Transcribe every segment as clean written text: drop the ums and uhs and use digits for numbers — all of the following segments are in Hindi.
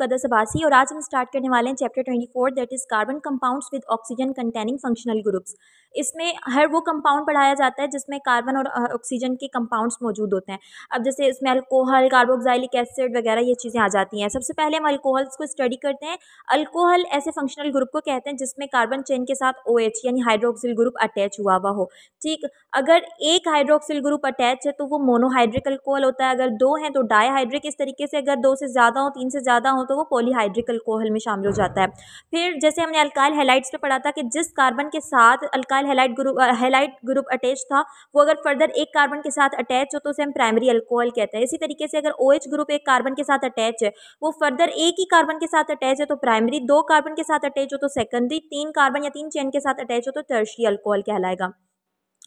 मुक़द्दस अब्बासी और आज हम स्टार्ट करने वाले हैं chapter 24 that is carbon compounds with oxygen containing functional groups. इसमें हर वो कंपाउंड पढ़ाया जाता है जिसमें कार्बन और ऑक्सीजन के कंपाउंड्स मौजूद होते हैं। अब जैसे इसमें अल्कोहल, कार्बोक्सिलिक एसिड वगैरह ये चीज़ें आ जाती हैं। सबसे पहले हम अल्कोहल्स को स्टडी करते हैं। अल्कोहल ऐसे फंक्शनल ग्रुप को कहते हैं जिसमें कार्बन चेन के साथ OH यानी हाइड्रोक्सिल ग्रुप अटैच हुआ हुआ हो। ठीक, अगर एक हाइड्रोक्सिल ग्रुप अटैच है तो वो मोनोहाइड्रिक अल्कोहल होता है, अगर दो हैं तो डाईहाइड्रिक। इस तरीके से अगर दो से ज़्यादा हो, तीन से ज़्यादा हो तो वो पॉलीहाइड्रिक अल्कोहल में शामिल हो जाता है। फिर जैसे हमने अल्काइल हैलाइड्स पे पढ़ा था कि जिस कार्बन के साथ अल्काइल हैलाइड ग्रुप अटैच था वो अगर फर्दर एक कार्बन के साथ अटैच हो तो उसे हम प्राइमरी अल्कोहल कहते हैं। इसी तरीके से अगर OH ग्रुप एक कार्बन के साथ अटैच है, वो फर्दर एक ही कार्बन के साथ अटैच है तो प्राइमरी, दो कार्बन के साथ अटैच हो तो सेकेंडरी, तीन कार्बन या तीन चेन के साथ अटैच हो तो टर्शियरी अल्कोहल कहलाएगा।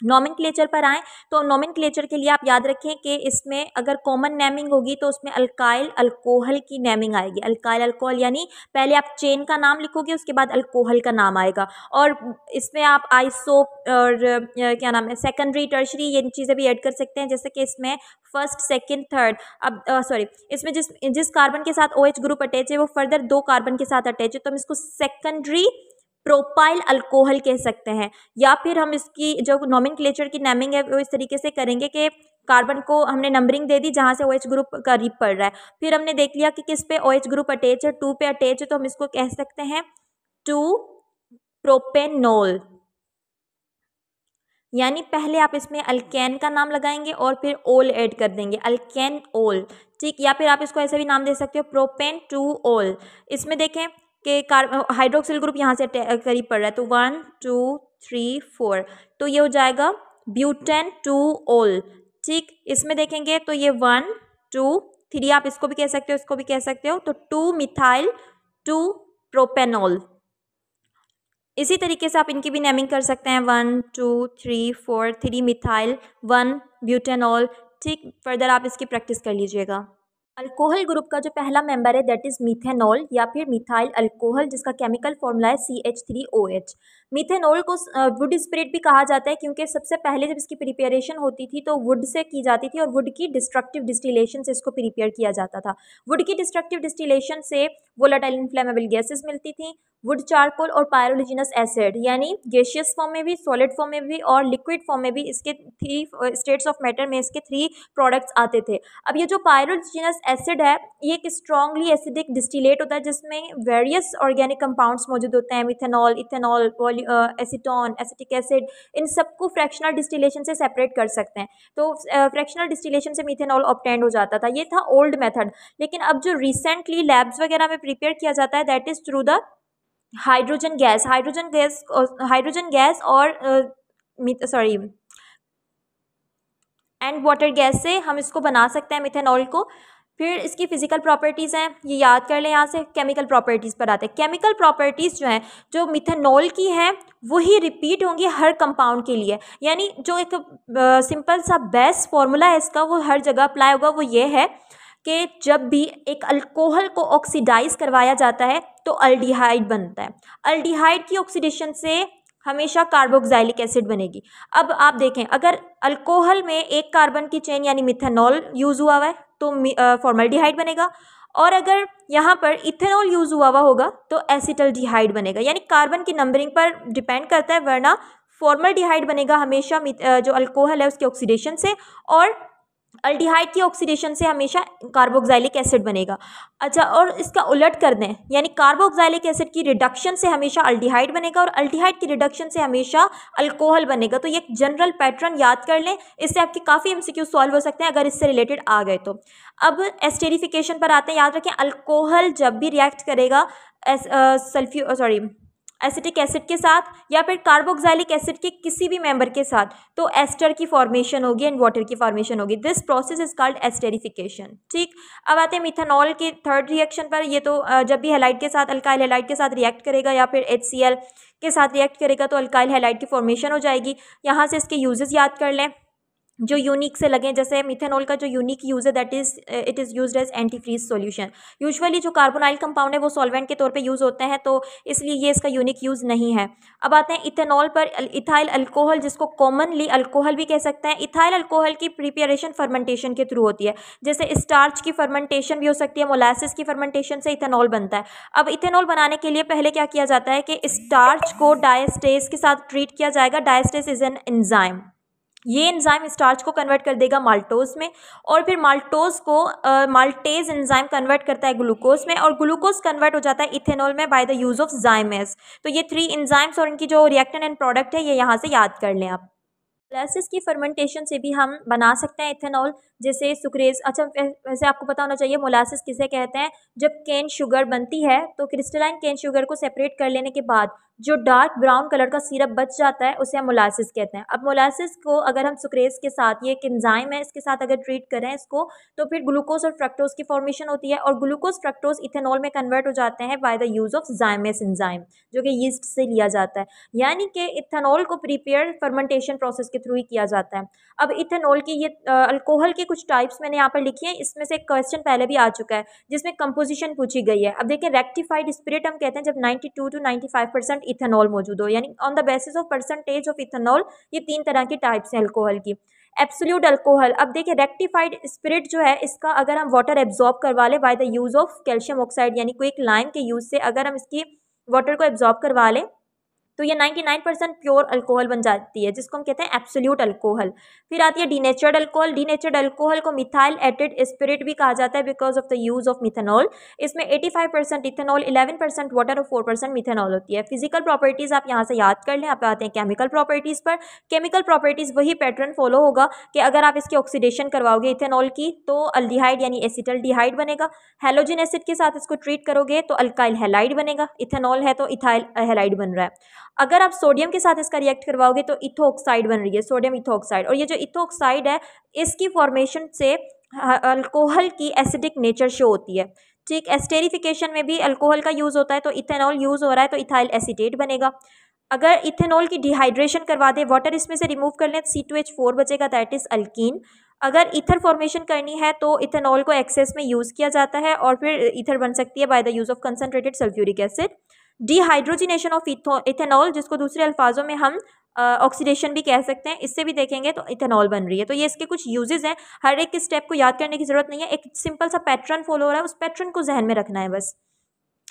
नोमेनक्लेचर पर आएँ तो नोमेनक्लेचर के लिए आप याद रखें कि इसमें अगर कॉमन नेमिंग होगी तो उसमें अल्काइल अल्कोहल की नेमिंग आएगी। अल्काइल अल्कोहल यानी पहले आप चेन का नाम लिखोगे, उसके बाद अल्कोहल का नाम आएगा। और इसमें आप आइसो और क्या नाम है, सेकेंडरी, टर्शरी, ये चीज़ें भी ऐड कर सकते हैं। जैसे कि इसमें फर्स्ट, सेकेंड, थर्ड, अब इसमें जिस कार्बन के साथ OH ग्रुप अटैच है वो फर्दर दो कार्बन के साथ अटैच है तो हम इसको सेकेंडरी प्रोपाइल अल्कोहल कह सकते हैं। या फिर हम इसकी जो नोमेनक्लेचर की नेमिंग है वो इस तरीके से करेंगे कि कार्बन को हमने नंबरिंग दे दी जहाँ से OH ग्रुप करीब पड़ रहा है। फिर हमने देख लिया कि किस पे OH ग्रुप अटैच है, 2 पे अटैच है तो हम इसको कह सकते हैं 2 प्रोपेनॉल। यानी पहले आप इसमें अल्केन का नाम लगाएंगे और फिर ओल ऐड कर देंगे, अल्केन ओल। ठीक, या फिर आप इसको ऐसे भी नाम दे सकते हो, प्रोपेन 2 ओल। इसमें देखें कि हाइड्रोक्सिल ग्रुप यहाँ से करीब पड़ रहा है तो 1 2 3 4 तो ये हो जाएगा ब्यूटेन 2 ओल। ठीक, इसमें देखेंगे तो ये 1 2 3, आप इसको भी कह सकते हो, इसको भी कह सकते हो, तो 2 मिथाइल 2 प्रोपेनॉल। इसी तरीके से आप इनकी भी नेमिंग कर सकते हैं, 1 2 3 4, 3 मिथाइल 1 ब्यूटेनॉल। ठीक, फर्दर आप इसकी प्रैक्टिस कर लीजिएगा। अल्कोहल ग्रुप का जो पहला मेंबर है दैट इज़ मिथेनॉल या फिर मिथाइल अल्कोहल, जिसका केमिकल फॉर्मूला है CH3OH। मिथेनॉल को वुड स्पिरिट भी कहा जाता है क्योंकि सबसे पहले जब इसकी प्रिपरेशन होती थी तो वुड से की जाती थी और वुड की डिस्ट्रक्टिव डिस्टिलेशन से इसको प्रिपेयर किया जाता था। वुड की डिस्ट्रक्टिव डिस्टिलेशन से वोलेटाइल इन्फ्लेमेबल गैसेस मिलती थी, वुड चारकोल और पायरोलिजिनस एसिड, यानी गैसियस फॉर्म में भी, सॉलिड फॉर्म में भी और लिक्विड फॉर्म में भी इसके 3 स्टेट्स ऑफ मैटर में इसके 3 प्रोडक्ट्स आते थे। अब ये जो पायरोलिजिनस एसिड है ये एक स्ट्रॉन्गली एसिडिक डिस्टिलेट होता है जिसमें वेरियस ऑर्गेनिक कंपाउंड्स मौजूद होते हैं, methanol, ethanol, acetone, acetic acid. इन सबको फ्रैक्शनल डिस्टिलेशन से सेपरेट कर सकते हैं। तो फ्रैक्शनल डिस्टिलेशन से मिथेनॉल ऑब्टेंड हो जाता था। ये था ओल्ड मेथड। लेकिन अब जो रिसेंटली लैब्स वगैरह में प्रिपेयर किया जाता है that is through the hydrogen gas और एंड वाटर गैस से हम इसको बना सकते हैं मिथेनॉल को। फिर इसकी फिजिकल प्रॉपर्टीज़ हैं, ये याद कर लें। यहाँ से केमिकल प्रॉपर्टीज़ पर आते हैं। केमिकल प्रॉपर्टीज़ जो हैं जो मिथेनॉल की हैं वही रिपीट होंगी हर कंपाउंड के लिए। यानी जो एक सिंपल सा बेस फॉर्मूला है इसका वो हर जगह अप्लाई होगा। वो ये है कि जब भी एक अल्कोहल को ऑक्सीडाइज करवाया जाता है तो अल्डिहाइड बनता है। अल्डिहाइड की ऑक्सीडेशन से हमेशा कार्बोक्सिलिक एसिड बनेगी। अब आप देखें, अगर अल्कोहल में एक कार्बन की चेन यानी मिथेनॉल यूज़ हुआ है तो फॉर्मल्डिहाइड बनेगा, और अगर यहाँ पर इथेनॉल यूज़ हुआ होगा तो एसिटल्डिहाइड बनेगा। यानी कार्बन की नंबरिंग पर डिपेंड करता है, वरना फॉर्मल्डिहाइड बनेगा हमेशा जो अल्कोहल है उसके ऑक्सीडेशन से, और अल्डिहाइड की ऑक्सीडेशन से हमेशा कार्बोक्सिलिक एसिड बनेगा। अच्छा, और इसका उलट कर दें, यानी कार्बोक्सिलिक एसिड की रिडक्शन से हमेशा अल्डिहाइड बनेगा और अल्डिहाइड की रिडक्शन से हमेशा अल्कोहल बनेगा। तो ये एक जनरल पैटर्न याद कर लें, इससे आपके काफ़ी MCQ सॉल्व हो सकते हैं अगर इससे रिलेटेड आ गए तो। अब एस्टेरिफिकेशन पर आते हैं। याद रखें, अल्कोहल जब भी रिएक्ट करेगा एसिटिक एसिड के साथ या फिर कार्बोक्सिलिक एसिड के किसी भी मेंबर के साथ तो एस्टर की फॉर्मेशन होगी एंड वाटर की फॉर्मेशन होगी। This process is called esterification. ठीक, अब आते हैं मिथेनॉल के थर्ड रिएक्शन पर। ये तो जब भी हैलाइड के साथ, अल्काइल हैलाइड के साथ रिएक्ट करेगा या फिर HCl के साथ रिएक्ट करेगा तो अल्काइल हैलाइड की फॉर्मेशन हो जाएगी। यहाँ से इसके यूजेस याद कर लें। जो यूनिक से लगे, जैसे मिथेनॉल का जो यूनिक यूज़ है that is it is used as antifreeze solution. Usually जो कार्बोनाइल कंपाउंड है वो सॉल्वेंट के तौर पे यूज़ होते हैं, तो इसलिए ये इसका यूनिक यूज़ नहीं है। अब आते हैं इथेनॉल पर। इथाइल अल्कोहल, जिसको कॉमनली अल्कोहल भी कह सकते हैं। इथाइल अल्कोहल की प्रिपरेशन फर्मेंटेशन के थ्रू होती है। जैसे स्टार्च की फर्मेंटेशन भी हो सकती है, मोलासिस की फर्मेंटेशन से इथेनॉल बनता है। अब इथेनॉल बनाने के लिए पहले क्या किया जाता है कि स्टार्च को डायस्टेस के साथ ट्रीट किया जाएगा। Diastase is an enzyme. ये एंजाइम स्टार्च को कन्वर्ट कर देगा माल्टोज में, और फिर माल्टोज को माल्टेज एंजाइम कन्वर्ट करता है ग्लूकोज में, और ग्लूकोज कन्वर्ट हो जाता है इथेनॉल में by the use of zymase. तो ये 3 एंजाइम्स और इनकी जो रिएक्टेंट एंड प्रोडक्ट है ये यहाँ से याद कर लें आप। मोलासिस की फर्मेंटेशन से भी हम बना सकते हैं इथेनॉल, जैसे सुक्रेज। अच्छा, वैसे आपको पता होना चाहिए मोलासिस किसे कहते हैं। जब केन शुगर बनती है तो क्रिस्टलाइन केन शुगर को सेपरेट कर लेने के बाद जो डार्क ब्राउन कलर का सिरप बच जाता है उसे हम मोलासिस कहते हैं। अब मोलासिस को अगर हम सुक्रेज के साथ, ये एक एंजाइम है, इसके साथ अगर ट्रीट करें इसको, तो फिर ग्लूकोज और फ्रक्टोज की फॉर्मेशन होती है, और ग्लूकोज फ्रक्टोज इथेनॉल में कन्वर्ट हो जाते हैं by the use of zymase enzyme, जो कि यीस्ट से लिया जाता है। यानी कि इथेनॉल को प्रिपेयर फर्मेंटेशन प्रोसेस के थ्रू ही किया जाता है। अब इथेनॉल की ये अल्कोहल की कुछ टाइप्स मैंने यहाँ पर लिखी हैं। इसमें से एक क्वेश्चन पहले भी आ चुका है जिसमें कंपोजिशन पूछी गई है। अब देखिए, रेक्टिफाइड स्पिरिट हम कहते हैं जब 92 to 95% इथेनॉल मौजूद हो, यानी on the basis of percentage of ethanol. ये 3 तरह की टाइप्स हैं अल्कोहल की। एब्सोल्यूट अल्कोहल, अब देखिए रेक्टिफाइड स्पिरिट जो है इसका अगर हम वाटर एब्जॉर्ब करवा ले by the use of calcium oxide, यानी क्विक लाइम के यूज से अगर हम इसकी वाटर को एब्जॉर्ब करवा लें तो ये 99% प्योर अल्कोहल बन जाती है, जिसको हम कहते हैं एब्सोल्यूट अल्कोहल। फिर आती है डीनेचर्ड अल्कोहल। डीनेचर्ड अल्कोहल को मिथाइल एटेड स्पिरिट भी कहा जाता है because of the use of methanol. इसमें 85% इथेनॉल, 11% वाटर और 4% मिथेनॉल होती है। फिजिकल प्रॉपर्टीज आप यहाँ से याद कर लें। आप आते हैं केमिकल प्रॉपर्टीज पर। केमिकल प्रॉपर्टीज वही पैटर्न फॉलो होगा कि अगर आप इसकी ऑक्सीडेशन करवाओगे इथेनॉल की तो अल्डिहाइड यानी एसिटल्डिहाइड बनेगा। हेलोजन एसिड के साथ इसको ट्रीट करोगे तो अल्काइल हैलाइड बनेगा। इथेनॉल है तो इथाइल हैलाइड बन रहा है। अगर आप सोडियम के साथ इसका रिएक्ट करवाओगे तो इथो ऑक्साइड बन रही है, सोडियम इथो ऑक्साइड। और ये जो इथो ऑक्साइड है इसकी फॉर्मेशन से अल्कोहल की एसिडिक नेचर शो होती है। ठीक, एस्टेरिफिकेशन में भी अल्कोहल का यूज़ होता है, तो इथेनॉल यूज़ हो रहा है तो इथाइल एसीटेट बनेगा। अगर इथेनॉल की डिहाइड्रेशन करवा दे, वाटर इसमें से रिमूव कर लें, C2H4 बचेगा, दैट इज अल्कीन। अगर ईथर फॉर्मेशन करनी है तो इथेनॉल को एक्सेस में यूज़ किया जाता है और फिर ईथर बन सकती है by the use of concentrated sulphuric acid. Dehydrogenation of ethanol, जिसको दूसरे अल्फाजों में हम ऑक्सीडेशन भी कह सकते हैं, इससे भी देखेंगे तो इथेनॉल बन रही है। तो ये इसके कुछ यूजेस हैं। हर एक स्टेप को याद करने की जरूरत नहीं है, एक सिंपल सा पैटर्न फॉलो हो रहा है, उस पैटर्न को जहन में रखना है बस।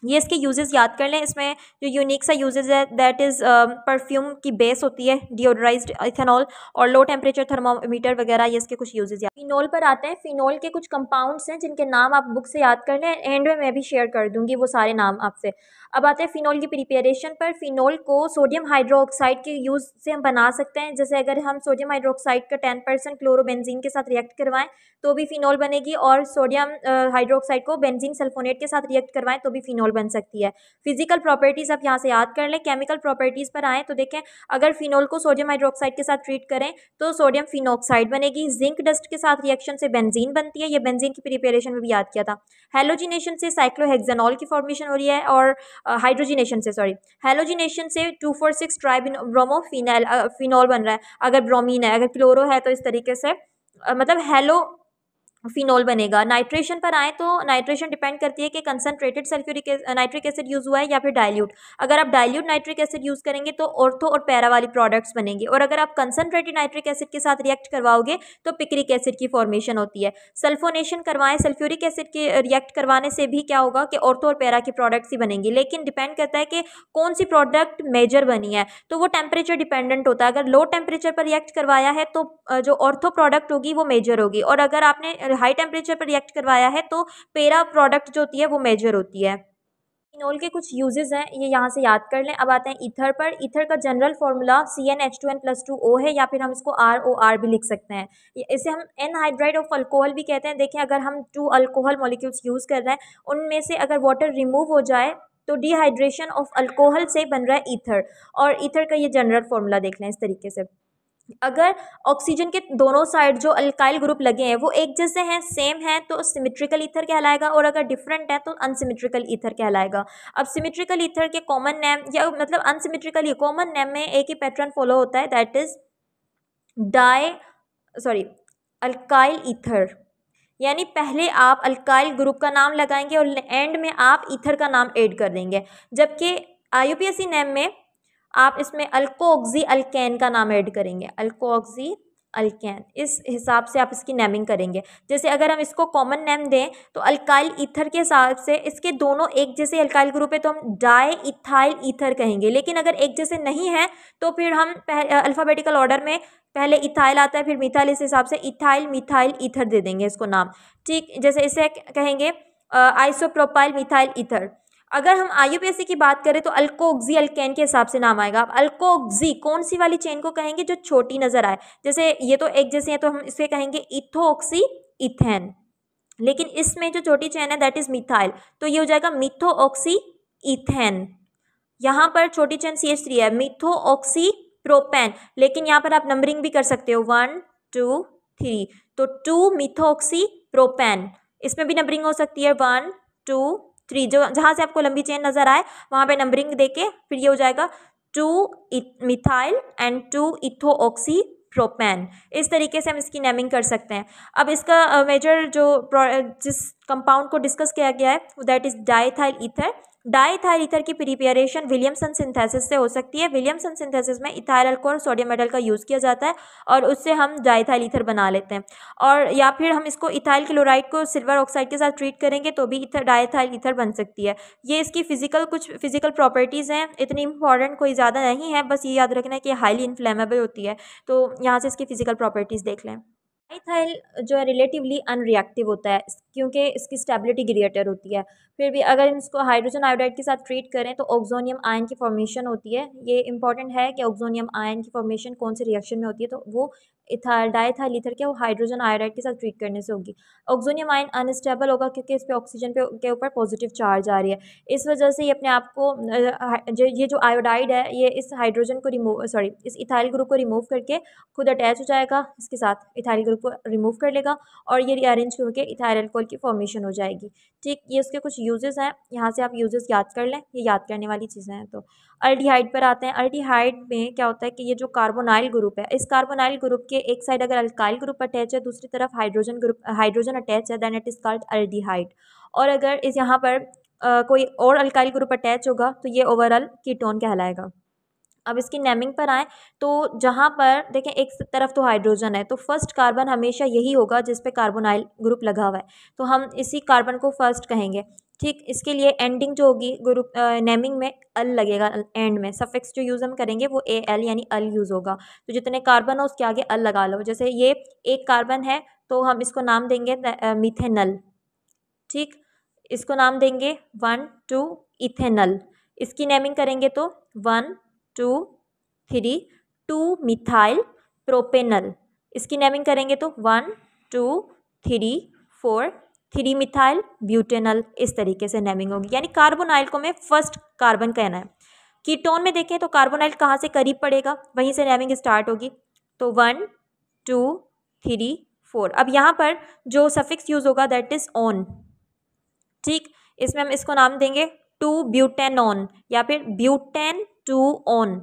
ये इसके यूजेस याद कर लें। इसमें जो यूनिक सा यूजेस है दैट इज़ परफ्यूम की बेस होती है डिओडराइज्ड इथेनॉल, और लो टेम्परेचर थर्मोमीटर वगैरह, ये इसके कुछ यूजेस। फिनॉल पर आते हैं। फिनॉल के कुछ कंपाउंड्स हैं जिनके नाम आप बुक से याद कर लें, एंड में मैं भी शेयर कर दूंगी वो सारे नाम आपसे। अब आते हैं फिनॉल की प्रिपरेशन पर। फिनॉल को सोडियम हाइड्रोक्साइड के यूज़ से हम बना सकते हैं। जैसे अगर हम सोडियम हाइड्रोक्साइड का 10% क्लोरोबेंजीन के साथ रिएक्ट करवाएं तो भी फिनॉल बनेगी, और सोडियम हाइड्रोक्साइड को बेंजीन सल्फोनेट के साथ रिएक्ट करवाएं तो भी फिनॉल बन सकती है। फिजिकल प्रॉपर्टीज़ आप यहाँ से याद कर लें। केमिकल प्रॉपर्टीज़ पर आएँ तो देखें, अगर फिनॉल को सोडियम हाइड्रोक्साइड के साथ ट्रीट करें तो सोडियम फिनॉक्साइड बनेगी। जिंक डस्ट के साथ रिएक्शन से बेंजीन बनती है, ये बेंजीन की प्रिपरेशन में भी याद किया था। हेलोजिनेशन से साइक्लोहेक्सेनॉल की फॉर्मेशन हो रही है, और हाइड्रोजिनेशन से हेलोजिनेशन से 2,4,6 ट्राइब्रोमो फिनॉल बन रहा है। अगर ब्रोमीन है, अगर क्लोरो है तो इस तरीके से मतलब हेलो फिनॉल बनेगा। नाइट्रेशन पर आए तो नाइट्रेशन डिपेंड करती है कि concentrated sulphuric nitric acid use हुआ है या फिर डाइल्यूट। अगर आप डाइल्यूट नाइट्रिक एसिड यूज़ करेंगे तो ऑर्थो और पैरा वाली प्रोडक्ट्स बनेंगे, और अगर आप कंसनट्रेटेड नाइट्रिक एसिड के साथ रिएक्ट करवाओगे तो पिक्रिक एसिड की फॉर्मेशन होती है। सल्फोनेशन करवाएं, सल्फ्यूरिक एसिड के रिएक्ट करवाने से भी क्या होगा कि ऑर्थो और पैरा की प्रोडक्ट्स ही बनेंगी, लेकिन डिपेंड करता है कि कौन सी प्रोडक्ट मेजर बनी है, तो वो टेम्परेचर डिपेंडेंट होता है। अगर लो टेम्परेचर पर रिएक्ट करवाया है तो जो ऑर्थो प्रोडक्ट होगी वो मेजर होगी, और अगर आपने हाई टेम्परेचर पर रिएक्ट करवाया है तो पेरा प्रोडक्ट जो होती है वो मेजर होती है। फिनॉल के कुछ यूजेस हैं, ये यहाँ से याद कर लें। अब आते हैं ईथर पर। ईथर का जनरल फार्मूला CnH2n+2O है, या फिर हम इसको ROR भी लिख सकते हैं। इसे हम एनहाइड्राइड ऑफ अल्कोहल भी कहते हैं। देखिए, अगर हम 2 अल्कोहल मॉलिक्यूल्स यूज़ कर रहे हैं, उनमें से अगर वाटर रिमूव हो जाए तो डिहाइड्रेशन ऑफ अल्कोहल से बन रहा है ईथर, और ईथर का ये जनरल फार्मूला देख लें इस तरीके से। अगर ऑक्सीजन के दोनों साइड जो अल्काइल ग्रुप लगे हैं वो एक जैसे हैं, सेम हैं, तो सिमेट्रिकल ईथर कहलाएगा, और अगर डिफरेंट है तो अनसिमेट्रिकल ईथर कहलाएगा। अब सिमेट्रिकल ईथर के कॉमन नेम, या मतलब अनसिमेट्रिकल कॉमन नेम में एक ही पैटर्न फॉलो होता है, that is di sorry, alkyl ether, यानी पहले आप अल्काइल ग्रुप का नाम लगाएंगे और एंड में आप ईथर का नाम ऐड कर देंगे, जबकि IUPAC नेम में आप इसमें अल्कोऑक्सी अल्केन का नाम ऐड करेंगे, अल्कोऑक्सी अल्केन, इस हिसाब से आप इसकी नेमिंग करेंगे। जैसे अगर हम इसको कॉमन नेम दें तो अल्काइल ईथर के हिसाब से इसके दोनों एक जैसे अल्काइल ग्रुप है तो हम डाई इथाइल ईथर कहेंगे, लेकिन अगर एक जैसे नहीं है तो फिर हम अल्फ़ाबेटिकल ऑर्डर में पहले इथाइल आता है फिर मिथाइल, इस हिसाब से इथाइल मिथाइल ईथर दे देंगे इसको नाम। ठीक, जैसे इसे कहेंगे आइसोप्रोपाइल मिथाइल ईथर। अगर हम IUPAC की बात करें तो अल्कोऑक्सी अल्केन के हिसाब से नाम आएगा। अब अल्कोऑक्सी कौन सी वाली चेन को कहेंगे जो छोटी नजर आए, जैसे ये तो एक जैसे है तो हम इसे कहेंगे इथोऑक्सी इथेन, लेकिन इसमें जो छोटी चेन है दैट इज मिथाइल, तो ये हो जाएगा मिथोऑक्सी इथेन। यहाँ पर छोटी चेन CH3 है, मिथोऑक्सी प्रोपेन, लेकिन यहाँ पर आप नंबरिंग भी कर सकते हो 1 2 3, तो 2 मिथोऑक्सी प्रोपेन, इसमें भी नंबरिंग हो सकती है 1 2 3, जो जहाँ से आपको लंबी चेन नजर आए वहाँ पे नंबरिंग देके फिर ये हो जाएगा 2 मिथाइल एंड 2 इथोऑक्सी प्रोपेन। इस तरीके से हम इसकी नेमिंग कर सकते हैं। अब इसका मेजर जो जिस कंपाउंड को डिस्कस किया गया है that is diethyl ether. Diethyl ether की प्रिपरेशन विलियमसन सिंथेसिस से हो सकती है। विलियमसन सिंथेसिस में इथाइल अल्कोहल और सोडियम मेटल का यूज़ किया जाता है और उससे हम डाइथाइल ईथर बना लेते हैं, और या फिर हम इसको इथाइल क्लोराइड को सिल्वर ऑक्साइड के साथ ट्रीट करेंगे तो भी इथर डाइथाइल ईथर बन सकती है। ये इसकी कुछ फिजिकल प्रॉपर्टीज़ हैं, इतनी इंपॉर्टेंट कोई ज़्यादा नहीं है, बस ये याद रखना है कि हाईली इन्फ्लेमेबल होती है, तो यहाँ से इसकी फिजिकल प्रॉपर्टीज़ देख लें। डाइथाइल जो है रिलेटिवली अनरिएक्टिव होता है क्योंकि इसकी स्टेबिलिटी ग्रेटर होती है, फिर भी अगर इसको हाइड्रोजन आयोडाइड के साथ ट्रीट करें तो ऑक्सोनियम आयन की फॉर्मेशन होती है। ये इंपॉर्टेंट है कि ऑक्सोनियम आयन की फॉर्मेशन कौन से रिएक्शन में होती है, तो वो डाइथाइल ईथर क्या वो हाइड्रोजन आयोडाइड के साथ ट्रीट करने से होगी। ऑक्सोनियम आयन अनस्टेबल होगा क्योंकि इस पर ऑक्सीजन के ऊपर पॉजिटिव चार्ज आ रही है, इस वजह से ये अपने आप को ये जो आयोडाइड है ये इस हाइड्रोजन को इस इथाइल ग्रुप को रिमूव करके खुद अटैच हो जाएगा इसके साथ, इथाइल ग्रुप को रिमूव कर लेगा और ये रीअरेंज होकर इथाइल अल्कोहल की फॉर्मेशन हो जाएगी। ठीक, ये उसके कुछ यूजेस हैं, यहाँ से आप यूजेस याद कर लें, ये याद करने वाली चीज़ें हैं। तो अल्डिहाइड पर आते हैं। अल्डिहाइड में क्या होता है कि ये जो कार्बोनाइल ग्रुप है, इस कार्बोनाइल ग्रुप के एक साइड अगर अल्काइल ग्रुप अटैच है, दूसरी तरफ हाइड्रोजन अटैच है, then it is called aldehyde. और अगर इस यहाँ पर कोई और अल्काइल ग्रुप अटैच होगा तो ये ओवरऑल कीटोन कहलाएगा। अब इसकी नेमिंग पर आए तो जहाँ पर देखें एक तरफ तो हाइड्रोजन है तो फर्स्ट कार्बन हमेशा यही होगा जिस पे कार्बोनाइल ग्रुप लगा हुआ है, तो हम इसी कार्बन को फर्स्ट कहेंगे। ठीक, इसके लिए एंडिंग जो होगी ग्रुप नेमिंग में अल लगेगा, एंड में सफिक्स जो यूज़ हम करेंगे वो AL यानी अल यूज़ होगा। तो जितने कार्बन हो उसके आगे अल लगा लो, जैसे ये एक कार्बन है तो हम इसको नाम देंगे मिथेनल। ठीक, इसको नाम देंगे 1 2 इथेनल। इसकी नेमिंग करेंगे तो 1 2 3 2 मिथाइल प्रोपेनल। इसकी नेमिंग करेंगे तो 1 2 3 4 3 मिथाइल ब्यूटेनल। इस तरीके से नेमिंग होगी, यानी कार्बोनाइल को हमें फर्स्ट कार्बन कहना है। कीटोन में देखें तो कार्बोनाइल कहाँ से करीब पड़ेगा वहीं से नेमिंग स्टार्ट होगी, तो 1 2 3 4। अब यहाँ पर जो सफिक्स यूज होगा दैट इज ऑन। ठीक, इसमें हम इसको नाम देंगे 2 ब्यूटेनॉन या फिर ब्यूटेन 2 ऑन।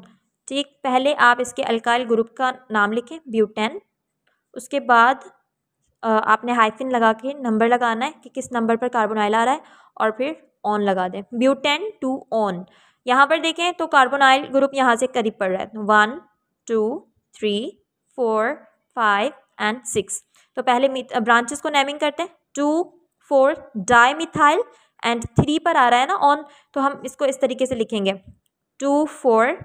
ठीक, पहले आप इसके अल्काइल ग्रुप का नाम लिखें ब्यूटेन, उसके बाद आपने हाइफिन लगा के नंबर लगाना है कि किस नंबर पर कार्बोनाइल आ रहा है और फिर ऑन लगा दें, ब्यूटेन 2 ऑन। यहाँ पर देखें तो कार्बोनाइल ग्रुप यहाँ से करीब पड़ रहा है 1 2 3 4 5 एंड 6। तो पहले ब्रांचेस को नेमिंग करते हैं, 2 4 डाई मिथाइल एंड 3 पर आ रहा है ना ऑन, तो हम इसको इस तरीके से लिखेंगे 2 4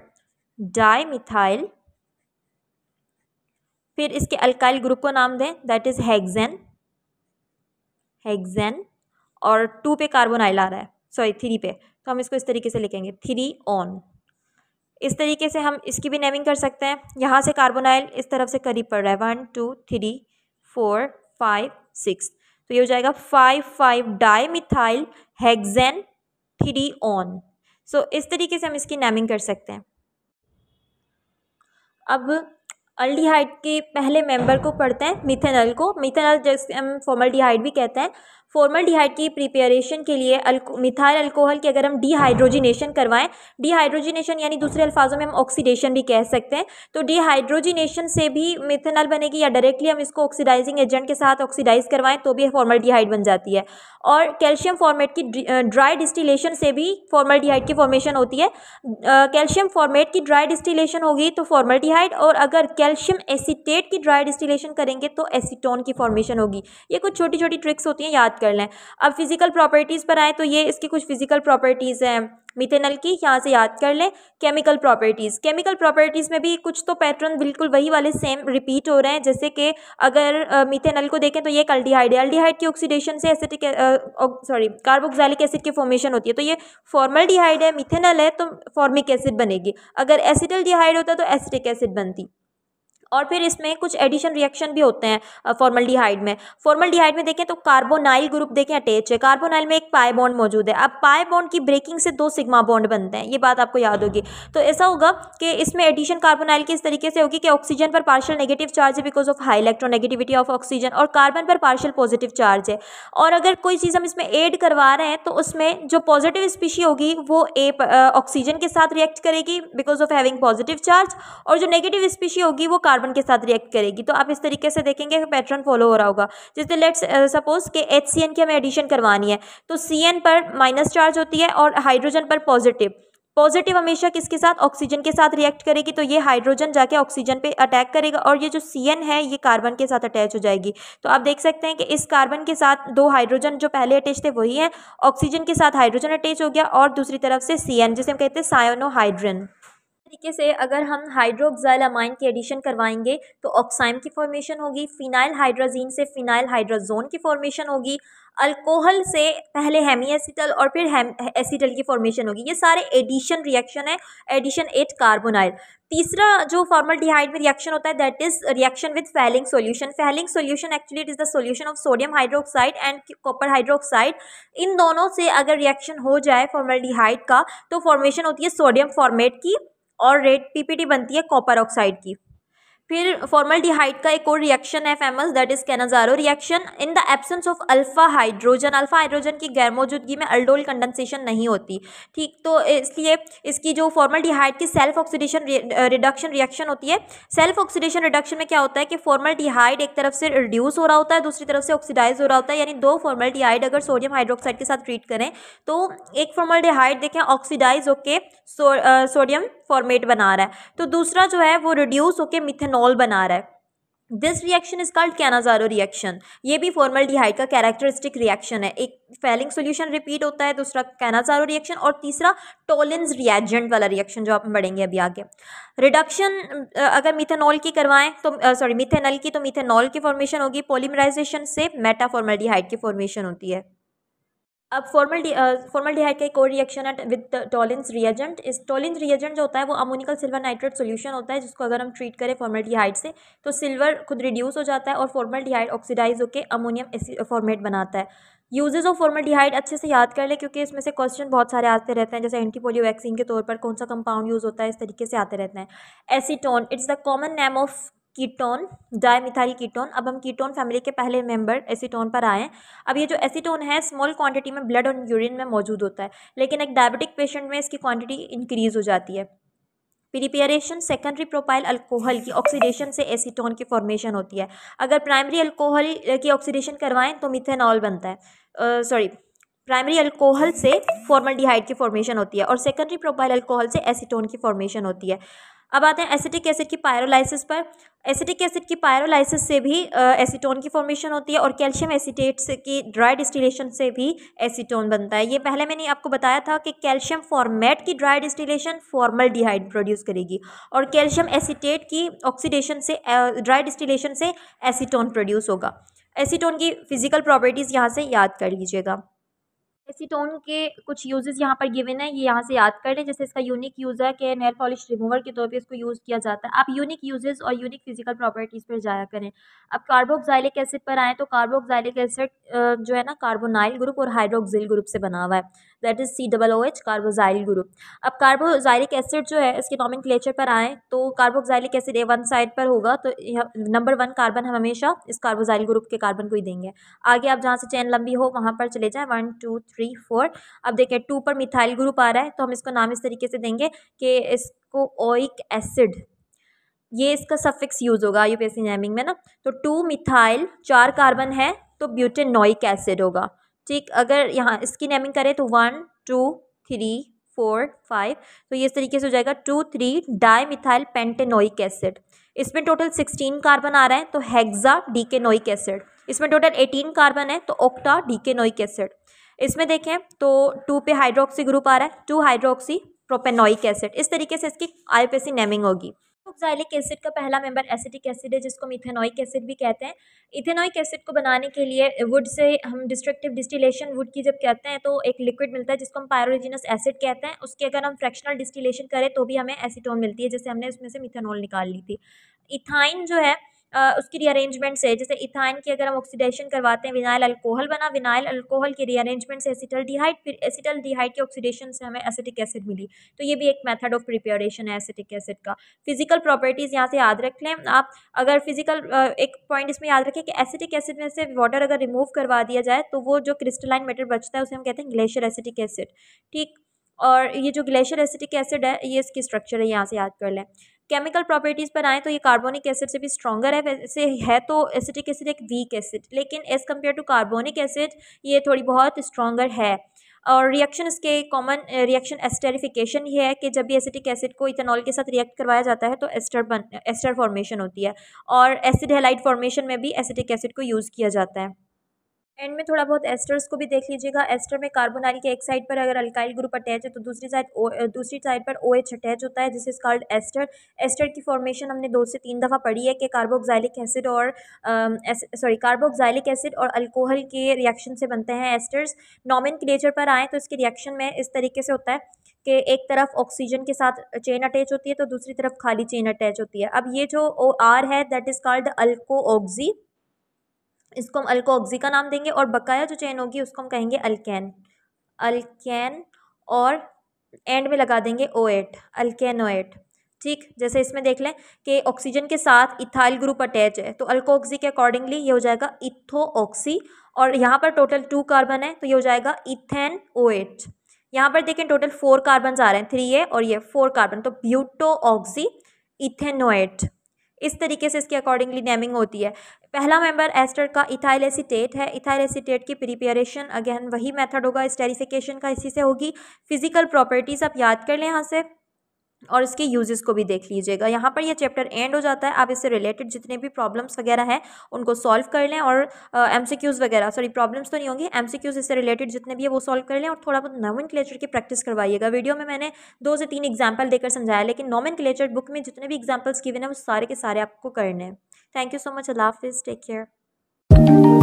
डाई मिथाइल, फिर इसके अल्काइल ग्रुप को नाम दें दैट इज हेक्सेन, हेक्सेन, और 2 पे कार्बोनाइल आ रहा है, सॉरी 3 पे, तो हम इसको इस तरीके से लिखेंगे 3 ऑन। इस तरीके से हम इसकी भी नेमिंग कर सकते हैं। यहाँ से कार्बोनाइल इस तरफ से करीब पड़ रहा है 1 2 3 4 5 6, तो ये हो जाएगा 5 5 डाई मिथाइल हेक्सेन 3 ऑन। सो इस तरीके से हम इसकी नेमिंग कर सकते हैं। अब अल्डिहाइड के पहले मेंबर को पढ़ते हैं, मिथेनॉल को। मिथेनॉल जैसे हम फॉर्मल्डिहाइड भी कहते हैं। फॉर्मल्डिहाइड की प्रिपरेशन के लिए मिथाइल अल्कोहल की अगर हम डिहाइड्रोजिनेशन करवाएं, डिहाइड्रोजिनेशन यानी दूसरे अल्फाजों में हम ऑक्सीडेशन भी कह सकते हैं, तो डिहाइड्रोजिनेशन से भी मिथेनॉल बनेगी, या डायरेक्टली हम इसको ऑक्सीडाइजिंग एजेंट के साथ ऑक्सीडाइज करवाएं तो भी फॉर्मल्डिहाइड बन जाती है। और कैल्शियम फॉर्मेट की ड्राई डिस्टिलेशन से भी फॉर्मल्डिहाइड की फॉर्मेशन होती है। कैल्शियम फॉर्मेट की ड्राई डिस्टिलेशन होगी तो फॉर्मल्डिहाइड, और अगर कैल्शियम एसीटेट की ड्राई डिस्टिलेशन करेंगे तो एसीटोन की फॉर्मेशन होगी। ये कुछ छोटी छोटी ट्रिक्स होती हैं, याद कर लें। अब फिजिकल प्रॉपर्टीज़ पर आए तो ये इसकी कुछ फिजिकल प्रॉपर्टीज़ हैं मिथेनॉल की, यहाँ से याद कर लें। केमिकल प्रॉपर्टीज़ में भी कुछ तो पैटर्न बिल्कुल वही वाले सेम रिपीट हो रहे हैं, जैसे कि अगर मिथेनॉल को देखें तो ये एक अल्डिहाइड है, अल्डिहाइड की ऑक्सीडेशन से एसिटिक कार्बोक्सिलिक एसिड की फॉर्मेशन होती है, तो ये फॉर्मल्डिहाइड है, मिथेनॉल है तो फॉर्मिक एसिड बनेगी। अगर एसिटल्डिहाइड होता तो एसिटिक एसिड बनती। और फिर इसमें कुछ एडिशन रिएक्शन भी होते हैं फॉर्मल्डिहाइड में देखें तो कार्बोनाइल ग्रुप देखें अटैच है, कार्बोनाइल में एक पाई बॉन्ड मौजूद है। अब पाई बॉन्ड की ब्रेकिंग से 2 सिग्मा बॉन्ड बनते हैं, ये बात आपको याद होगी। तो ऐसा होगा कि इसमें एडिशन कार्बोनाइल की इस तरीके से होगी कि ऑक्सीजन पर पार्शियल नेगेटिव चार्ज है because of high electronegativity of oxygen, और कार्बन पर पार्शियल पॉजिटिव चार्ज है। और अगर कोई चीज़ हम इसमें ऐड करवा रहे हैं तो उसमें जो पॉजिटिव स्पीशी होगी वो ऑक्सीजन के साथ रिएक्ट करेगी because of having positive charge, और जो नेगेटिव स्पीशी होगी वो कार्बन के साथ रिएक्ट करेगी। तो आप इस तरीके से देखेंगे कि पैटर्न फॉलो हो रहा होगा। जैसे लेट्स सपोज कि HCN की हमें एडिशन करवानी है तो CN पर माइनस चार्ज होती है और हाइड्रोजन पर पॉजिटिव हमेशा किसके साथ, ऑक्सीजन के साथ रिएक्ट करेगी, तो ये हाइड्रोजन जाके ऑक्सीजन पे अटैक करेगा और ये जो CN है ये कार्बन के साथ अटैच हो जाएगी। तो आप देख सकते हैं कि इस कार्बन के साथ 2 हाइड्रोजन जो पहले अटैच थे वही हैं, ऑक्सीजन के साथ हाइड्रोजन अटैच हो गया, और दूसरी तरफ से CN जिसे हम कहते हैं सायोनोहाइड्रिन। तरीके से अगर हम हाइड्रोक्साइल अमाइन की एडिशन करवाएंगे तो ऑक्साइम की फॉर्मेशन होगी, फिनाइल हाइड्रोजीन से फिनाइल हाइड्रोजोन की फॉर्मेशन होगी, अल्कोहल से पहले हेमी एसिटल और फिर एसिटल की फॉर्मेशन होगी। ये सारे एडिशन रिएक्शन है, एडिशन एट कार्बोनाइल। तीसरा जो फॉर्मल्डिहाइड में रिएक्शन होता है that is reaction with Fehling solution. Fehling solution actually it is the solution of sodium hydroxide and copper hydroxide. इन दोनों से अगर रिएक्शन हो जाए फॉर्मल्डिहाइड का तो फॉर्मेशन होती है सोडियम फॉर्मेट की और रेड PPT बनती है कॉपर ऑक्साइड की। फिर फॉर्मल्डिहाइड का एक और रिएक्शन है famous that is Cannizzaro reaction. In the absence of alpha hydrogen की गैर मौजूदगी में अल्डोल कंडेंसेशन नहीं होती, ठीक। तो इसलिए इसकी जो फॉर्मल्डिहाइड की सेल्फ ऑक्सीडेशन रिडक्शन रिएक्शन होती है, सेल्फ ऑक्सीडेशन रिडक्शन में क्या होता है कि फॉर्मल्डिहाइड एक तरफ से रिड्यूस हो रहा होता है, दूसरी तरफ से ऑक्सीडाइज हो रहा होता है, यानी 2 फॉर्मल्डिहाइड अगर सोडियम हाइड्रोक्साइड के साथ ट्रीट करें तो एक फॉर्मल्डिहाइड देखें ऑक्सीडाइज होके सोडियम फॉर्मेट बना रहा है, तो दूसरा जो है वो रिड्यूस होके मिथेनॉल बना रहा है। This reaction is called Cannizzaro reaction. ये भी फॉर्मल्डिहाइड का कैरेक्टरिस्टिक रिएक्शन है। एक फैलिंग सॉल्यूशन रिपीट होता है, दूसरा कैनाजारो रिएक्शन, और तीसरा टोलिन्स रिएजेंट वाला रिएक्शन जो आप बढ़ेंगे अभी आगे। रिडक्शन अगर मिथेनॉल की करवाएं तो मिथेनॉल की, तो मिथेनॉल की फॉर्मेशन होगी, पॉलीमराइजेशन से मेटा फॉर्मल्डिहाइड की फॉर्मेशन होती है। अब फॉर्मल्डिहाइड का एक और रिएक्शन है विद टोलिन्स रिएजेंट। इस टोलिन्स रिएजेंट जो होता है वो अमोनिकल सिल्वर नाइट्रेट सॉल्यूशन होता है, जिसको अगर हम ट्रीट करें फॉर्मल्डिहाइड से तो सिल्वर खुद रिड्यूस हो जाता है और फॉर्मल्डिहाइड ऑक्सीडाइज होकर अमोनियम फॉर्मेट बनाता है। यूजेस ऑफ फॉर्मल्डिहाइड अच्छे से याद कर ले क्योंकि इसमें से क्वेश्चन बहुत सारे आते रहते हैं, जैसे एंटीपोलियो वैक्सीन के तौर पर कौन सा कंपाउंड यूज़ होता है, इस तरीके से आते रहते हैं। Acetone, it's the common name of ketone, dimethyl ketone. अब हम कीटोन फैमिली के पहले मेंबर एसीटोन पर आए। अब ये जो एसीटोन है स्मॉल क्वांटिटी में ब्लड और यूरिन में मौजूद होता है, लेकिन एक डायबिटिक पेशेंट में इसकी क्वांटिटी इंक्रीज हो जाती है। प्रिपरेशन सेकेंडरी प्रोपाइल अल्कोहल की ऑक्सीडेशन से एसीटोन की फॉर्मेशन होती है। अगर प्राइमरी अल्कोहल की ऑक्सीडेशन करवाएं तो मिथेनॉल बनता है, प्राइमरी अल्कोहल से फॉर्मल्डिहाइड की फॉर्मेशन होती है और सेकेंडरी प्रोपाइल अल्कोहल से एसीटोन की फॉर्मेशन होती है। अब आते हैं एसिटिक एसिड की पायरोलाइसिस पर। एसिटिक एसिड की पायरोलाइसिस से भी एसीटोन की फॉर्मेशन होती है और कैल्शियम एसीटेट की ड्राई डिस्टिलेशन से भी एसीटोन बनता है। ये पहले मैंने आपको बताया था कि कैल्शियम फॉर्मेट की ड्राई डिस्टिलेशन फॉर्मल्डिहाइड प्रोड्यूस करेगी और कैल्शियम एसीटेट की ऑक्सीडेशन से ड्राई डिस्टिलेशन से एसीटोन प्रोड्यूस होगा। एसीटोन की फिजिकल प्रॉपर्टीज़ यहाँ से याद कर लीजिएगा। एसीटोन के कुछ यूजेस यहाँ पर गिवन है, ये यहाँ से याद कर लें। जैसे इसका यूनिक यूज़ है कि नेल पॉलिश रिमूवर के तौर पे इसको यूज़ किया जाता है। आप यूनिक यूजेस और यूनिक फिजिकल प्रॉपर्टीज़ पर जाया करें। अब कार्बोक्सिलिक एसिड पर आएँ तो कार्बोक्सिलिक एसिड जो है ना कार्बोनाइल ग्रुप और हाइड्रोक्सिल ग्रुप से बना हुआ है। That is COOH carboxyl group. अब कार्बोक्सिलिक एसिड जो है इसके नॉमेनक्लेचर पर आए तो कार्बोक्सिलिक एसिड A1 साइड पर होगा, तो नंबर 1 कार्बन हम हमेशा इस कार्बोक्सिल ग्रुप के कार्बन को ही देंगे। आगे आप जहाँ से चेन लंबी हो वहाँ पर चले जाएं, 1 2 3 4। अब देखें 2 पर मिथाइल ग्रुप आ रहा है तो हम इसको नाम इस तरीके से देंगे कि इसको ओइक एसिड, ये इसका सफिक्स यूज होगा आईयूपीएसी नेमिंग में ना। तो 2 मिथाइल 4 कार्बन है तो ब्यूटेनोइक एसिड होगा। ठीक, अगर यहाँ इसकी नेमिंग करें तो 1 2 3 4 5, तो ये इस तरीके से हो जाएगा 2 3 डाई मिथाइल पेंटेनोइक एसिड। इसमें टोटल 16 कार्बन आ रहे हैं तो हेक्सा डीकेनोइक एसिड। इसमें टोटल 18 कार्बन है तो ऑक्टा डीकेनोइक एसिड। इसमें देखें तो 2 पे हाइड्रोक्सी ग्रुप आ रहा है, 2 हाइड्रोक्सी प्रोपेनोइक एसिड। इस तरीके से इसकी आईयूपीएसी नेमिंग होगी। ऑक्सैलिक एसिड का पहला मेंबर एसिटिक एसिड है जिसको हम इथेनोइक एसिड भी कहते हैं। इथेनोइक एसिड को बनाने के लिए वुड से हम डिस्ट्रक्टिव डिस्टिलेशन वुड की जब कहते हैं तो एक लिक्विड मिलता है जिसको हम पायरोजिनस एसिड कहते हैं। उसके अगर हम फ्रैक्शनल डिस्टिलेशन करें तो भी हमें एसीटोन मिलती है, जैसे हमने उसमें से मिथेनॉल निकाल ली थी। इथाइन जो है उसकी रीअरेंजमेंट से, जैसे इथाइन की अगर हम ऑक्सीडेशन करवाते हैं विनाइल अल्कोहल बना, विनाइल अल्कोहल के रीअरेंजमेंट से एसिटल्डिहाइड, फिर एसिटल्डिहाइड के ऑक्सीडेशन से हमें एसिटिक एसिड मिली। तो ये भी एक मेथड ऑफ प्रिपरेशन है एसिटिक एसिड का। फिजिकल प्रॉपर्टीज़ यहाँ से याद रख लें आप। अगर फिजिकल एक पॉइंट इसमें याद रखें कि एसिटिक एसिड में से वाटर अगर रिमूव करवा दिया जाए तो वो जो क्रिस्टलाइन मैटर बचता है उसे हम कहते हैं ग्लेशियर एसिटिक एसिड। ठीक, और ये जो ग्लेशियर एसिटिक एसिड है ये इसकी स्ट्रक्चर है, यहाँ से याद कर लें। केमिकल प्रॉपर्टीज़ पर आए तो ये कार्बोनिक एसिड से भी स्ट्रॉन्गर है। वैसे है तो एसिटिक एसिड एक वीक एसिड, लेकिन as compare to carbonic acid ये थोड़ी बहुत स्ट्रॉन्गर है। और रिएक्शन इसके कॉमन रिएक्शन एस्टरिफिकेशन ये है कि जब भी एसिटिक एसिड को इथेनॉल के साथ रिएक्ट करवाया जाता है तो एस्टर फॉर्मेशन होती है, और एसिड हैलाइड फॉर्मेशन में भी एसिटिक एसिड को यूज़ किया जाता है। एंड में थोड़ा बहुत एस्टर्स को भी देख लीजिएगा। एस्टर में कार्बोनाइल के एक साइड पर अगर अल्काइल ग्रुप अटैच है तो दूसरी साइड पर OH अटैच होता है, जिस इज कॉल्ड एस्टर। एस्टर की फॉर्मेशन हमने 2 से 3 दफ़ा पढ़ी है कि कार्बोक्सिलिक एसिड और कार्बोक्सिलिक एसिड और अल्कोहल के रिएक्शन से बनते हैं एस्टर्स। नॉमेनक्लेचर पर आए तो इसके रिएक्शन में इस तरीके से होता है कि एक तरफ ऑक्सीजन के साथ चेन अटैच होती है तो दूसरी तरफ खाली चेन अटैच होती है। अब ये जो OR है दैट इज कॉल्ड अल्को ऑक्सी, इसको हम अल्कोऑक्सी का नाम देंगे, और बकाया जो चेन होगी उसको हम कहेंगे अल्केन, और एंड में लगा देंगे OH, अल्केनोएट। ठीक, जैसे इसमें देख लें कि ऑक्सीजन के साथ इथाइल ग्रुप अटैच है तो अल्कोऑक्सी के अकॉर्डिंगली ये हो जाएगा इथोऑक्सी, और यहाँ पर टोटल 2 कार्बन है तो ये हो जाएगा इथेन OH। यहाँ पर देखें टोटल 4 कार्बन आ रहे हैं, 3A और ये 4 कार्बन, तो ब्यूटोऑक्सी इथेनोएट। इस तरीके से इसके अकॉर्डिंगली नेमिंग होती है। पहला मेंबर एस्टर का इथाइल एसीटेट है। इथाइल एसीटेट की प्रिपरेशन अगेन वही मेथड होगा स्टेरिफिकेशन का, इसी से होगी। फिजिकल प्रॉपर्टीज़ आप याद कर लें यहाँ से, और इसके यूजेस को भी देख लीजिएगा। यहाँ पर ये चैप्टर एंड हो जाता है। आप इससे रिलेटेड जितने भी प्रॉब्लम्स वगैरह हैं उनको सॉल्व कर लें, और MCQs वगैरह, सॉरी प्रॉब्लम्स तो नहीं होंगी, MCQs इससे रिलेटेड जितने भी है वो सॉल्व कर लें, और थोड़ा बहुत नॉमेनक्लेचर की प्रैक्टिस करवाइएगा। वीडियो में मैंने 2 से 3 एग्जाम्पल देकर समझाया, लेकिन नॉमेनक्लेचर बुक में जितने भी एग्जाम्पल्स गिवन हैं वो सारे के सारे आपको करने हैं। Thank you so much. अल्लाह हाफिज़, टेक केयर।